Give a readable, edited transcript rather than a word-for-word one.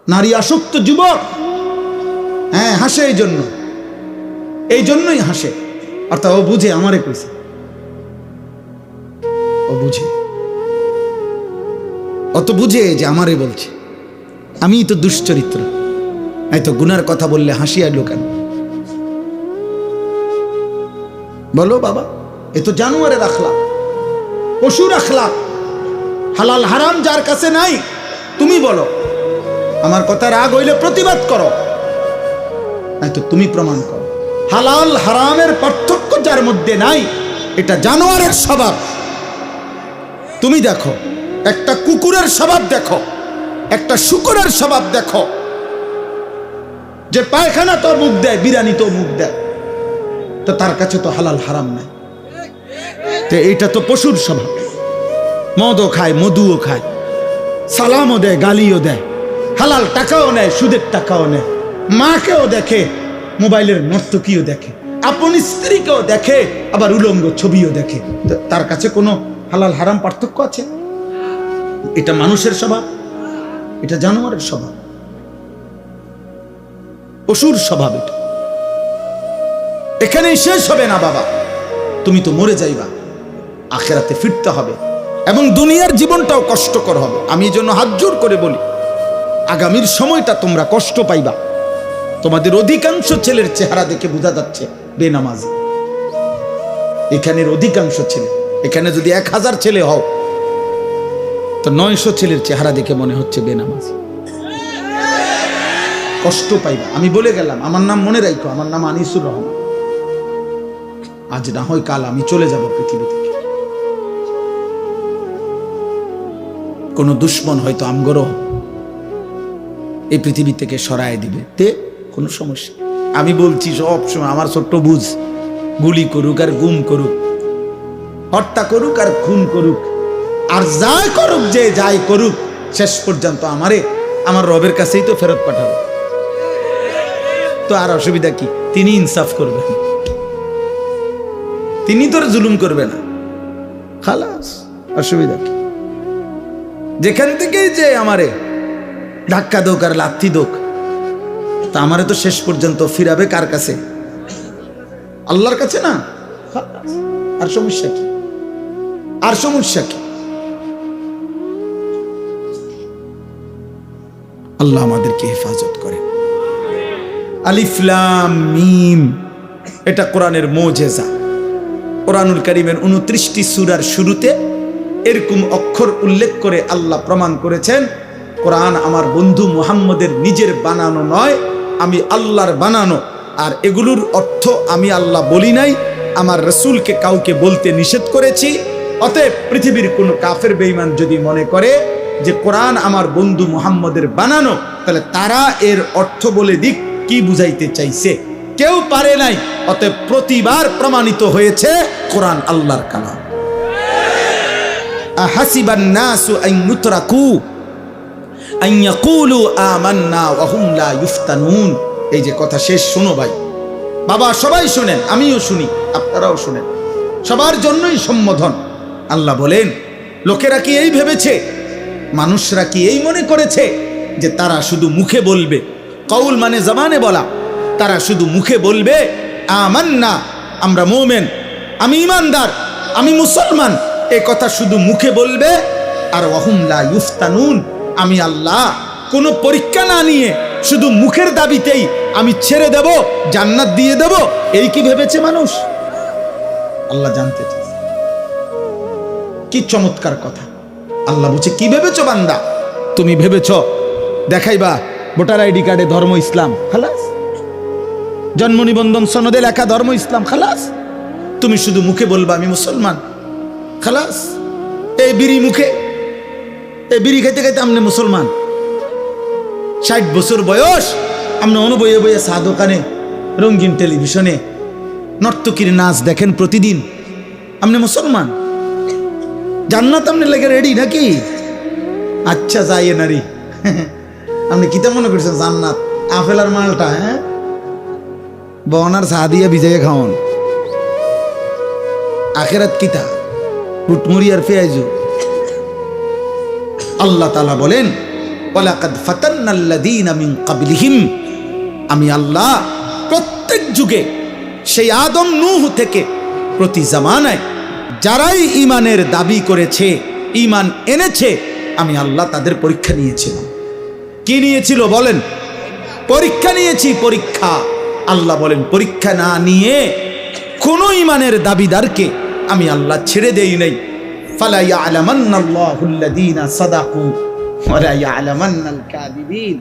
নারী আসক্ত যুবক, হ্যাঁ হাসে, এই জন্যই হাসে। অর্থাৎ ও বুঝে আমারে কইছে, ও বুঝে, অত বুঝে যে আমারে বলছে। আমি তো দুশ্চরিত্র, এই তো গুনার কথা বললে হাসি আইলো কেন? বলো বাবা, এ তো জানোয়ারে রাখলা, পশু রাখলা। হালাল হারাম যার কাছে নাই, তুমি বলো। আমার কথা রাগ হইলে প্রতিবাদ করো, তো তুমি প্রমাণ করো। হালাল হারামের পার্থক্য যার মধ্যে নাই, এটা জানোয়ারের স্বভাব। তুমি দেখো, একটা কুকুরের স্বভাব দেখো, একটা শূকরের স্বভাব দেখো, যে পায়খানা তো মুখ দেয়, বিরিয়ানি তো মুখ দেয়, তো তার কাছে তো হালাল হারাম নাই। তো এইটা তো পশুর স্বভাব। মদও খায়, মধুও খায়, সালামও দেয়, গালিও দেয়, হালাল টাকাও নেয়, সুদের টাকাও নেয়, মাকেও দেখে, মোবাইলের নর্তকীও দেখে, আপন স্ত্রীকেও দেখে, আবার উলঙ্গ ছবিও দেখে। তার কাছে কোনো হালাল হারাম পার্থক্য আছে? এটা মানুষের স্বভাব, এটা জানোয়ারের স্বভাব, পশুর স্বভাব। এটা এখানেই শেষ হবে না বাবা, তুমি তো মরে যাইবা, আখিরাতে ফিরতে হবে, এবং দুনিয়ার জীবনটাও কষ্টকর হবে। আমি এই জন্য হাত জোর করে বলি, আগামীর সময়টা তোমরা কষ্ট পাইবা। তোমাদের অধিকাংশ ছেলের চেহারা দেখে বোঝা যাচ্ছে বেনামাজি। এখানের অধিকাংশ ছেলে, এখানে যদি 1000 ছেলে হও, তো 900 ছেলের চেহারা দেখে মনে হচ্ছে বেনামাজি। কষ্ট পাইবা। আমি বলে গেলাম, আমার নাম মনে রাখো, আমার নাম আনিসুর রহমান। আজ না হয় কাল আমি চলে যাব পৃথিবী থেকে। কোন দুশ্মন হয়তো আমগরও এই পৃথিবী থেকে সরায় দিবে, তে কোনো সমস্যা। আমি বলছি সব সময়, আমার ছোট্ট বুঝ, গুলি করুক আর গুম করুক, হত্যা করুক আর খুন করুক, আর যাই করুক, যে যাই করুক, শেষ পর্যন্ত আমারে আমার রবের কাছেই তো ফেরত পাঠাবে। তো আর অসুবিধা কি? তিনি ইনসাফ করবেন, তিনি তোর জুলুম করবে না, খালাস। অসুবিধা কি? যেখান থেকেই যে আমারে ধাক্কা দোক আর লাথি দোক, তা আমারে তো শেষ পর্যন্ত ফিরাবে কার কাছে? আল্লাহর কাছে না? আর সমস্যা কি? আর সমস্যা কি? আল্লাহ আমাদেরকে হেফাজত করে। আলিফ লাম মিম, এটা কোরআনের মুজিজা। কোরআনুল কারীমের 29টি সূরার শুরুতে এরকম অক্ষর উল্লেখ করে আল্লাহ প্রমাণ করেছেন, কোরআন আমার বন্ধু মুহাম্মদের নিজের বানানো নয়, আমি আল্লাহর বানানো। আর এগুলোর অর্থ আমি আল্লাহ বলি নাই, আমার রাসূলকে কাউকে বলতে নিষেধ করেছি। অতএব পৃথিবীর কোনো কাফের বেঈমান যদি মনে করে যে কোরআন আমার বন্ধু মুহাম্মদের বানানো, তাহলে তারা এর অর্থ বলে দিক কি বুঝাইতে চাইছে, কেউ পারে নাই। অতএব প্রতিবার প্রমাণিত হয়েছে কোরআন আল্লাহর কালাম। আহাসিবান নাসু আন ইউতরাকু আন ইয়াকুলু আমান্না ওয়া হুম লা ইফতানুন। এই যে কথা শেষ, শোনো ভাই, বাবা সবাই শুনেন, আমিও শুনি, আপনারাও শুনেন, সবার জন্যই সম্বোধন। আল্লাহ বলেন, লোকেরা কি এই ভেবেছে, মানুষরা কি এই মনে করেছে যে তারা শুধু মুখে বলবে, কওল মানে জবানে বলা, তারা শুধু মুখে বলবে আমান্না, আমরা মুমিন, আমি ঈমানদার, আমি মুসলমান, এই কথা শুধু মুখে বলবে, আর ওয়া হুম লা ইফতানুন, আমি আল্লাহ কোনো পরীক্ষা না নিয়ে শুধু মুখের দাবিতেই আমি ছেড়ে দেব, জান্নাত দিয়ে দেব, এই কি ভেবেছে মানুষ? আল্লাহ জানতে চায়। কি চমৎকার কথা! আল্লাহ বলছে, কি ভেবেছো বান্দা? তুমি ভেবেছো দেখাইবা ভোটার আইডি কার্ডে ধর্ম ইসলাম, খালাস। জন্ম নিবন্ধন সনদে লেখা ধর্ম ইসলাম, খালাস। তুমি শুধু মুখে বলবা আমি মুসলমান, খালাস। এই বিড়ি মুখে, এই বিড়ি খাইতে খাইতে আমনে মুসলমান। 60 বছর বয়স, আপনি অনুবয়ে বয়ে চা দোকানে, রঙিন টেলিভিশনে নর্তকীর নাচ দেখেন প্রতিদিন, আপনি মুসলমান। জান্নাত আপনি লেগে রেডি নাকি? আচ্ছা যাই নারী, আপনি কিতা মনে করছেন জান্নাত? আপেল আর মালটা, হ্যাঁ, বনার চা দিয়ে ভিজাইয়ে খাওয়ান। আখেরাত কিতা? বুটমুড়ি আর পেঁয়াজু। আল্লাহ তাআলা বলেন, ওয়ালাকাদ ফাতান্নাল্লাযীনা মিন ক্বাবলিহিম, আমি আল্লাহ প্রত্যেক যুগে সেই আদম নূহ থেকে প্রতি জামানায় যারাই ঈমানের দাবি করেছে, ঈমান এনেছে, আমি আল্লাহ তাদের পরীক্ষা নিয়েছিলাম। কি নিয়েছিল বলেন? পরীক্ষা নিয়েছি, পরীক্ষা। আল্লাহ বলেন পরীক্ষা না নিয়ে কোন ঈমানের দাবিদারকে আমি আল্লাহ ছেড়ে দেই নাই। ফালা ইয়ালামান্নাল্লাহুল্লাযীনা সাদাকু ওয়া লা ইয়ালামান্নাল কাযিবিন।